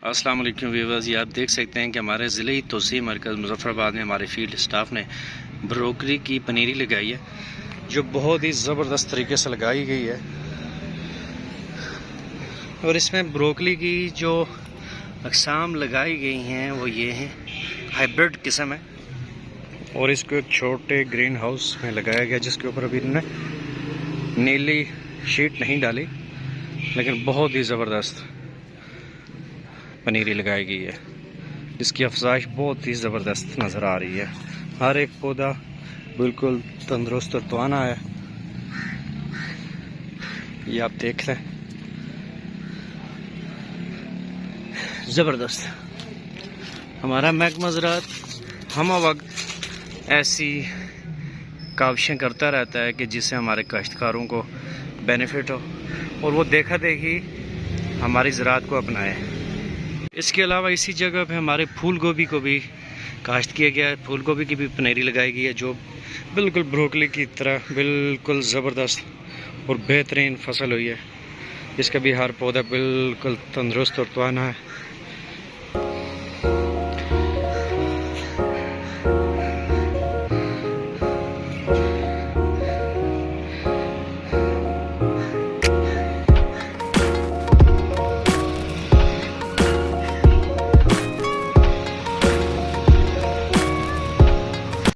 अस्सलाम वालेकुम व्यूअर्स, ये आप देख सकते हैं कि हमारे ज़िले तोसी मरकज़ मुज़फ़्फ़राबाद में हमारे फील्ड स्टाफ ने ब्रोकली की पनीरी लगाई है, जो बहुत ही ज़बरदस्त तरीके से लगाई गई है। और इसमें ब्रोकली की जो अक़साम लगाई गई हैं वो ये हैं, हाइब्रिड किस्म है। और इसको एक छोटे ग्रीन हाउस में लगाया गया, जिसके ऊपर अभी इन्होंने नीली शीट नहीं डाली, लेकिन बहुत ही ज़बरदस्त पनीरी लगाई गई है, जिसकी अफजाइश बहुत ही ज़बरदस्त नज़र आ रही है। हर एक पौधा बिल्कुल तंदुरुस्त और तवाना है, ये आप देख लें, ज़बरदस्त। हमारा महकमा ज़राअत हम वक्त ऐसी काविशें करता रहता है कि जिससे हमारे काश्तकारों को बेनिफिट हो और वो देखा देखी हमारी ज़राअत को अपनाए। इसके अलावा इसी जगह पे हमारे फूल गोभी को भी काश्त किया गया है। फूल गोभी की भी पनीरी लगाई गई है, जो बिल्कुल ब्रोकली की तरह बिल्कुल ज़बरदस्त और बेहतरीन फसल हुई है। इसका भी हर पौधा बिल्कुल तंदुरुस्त और तवाना है।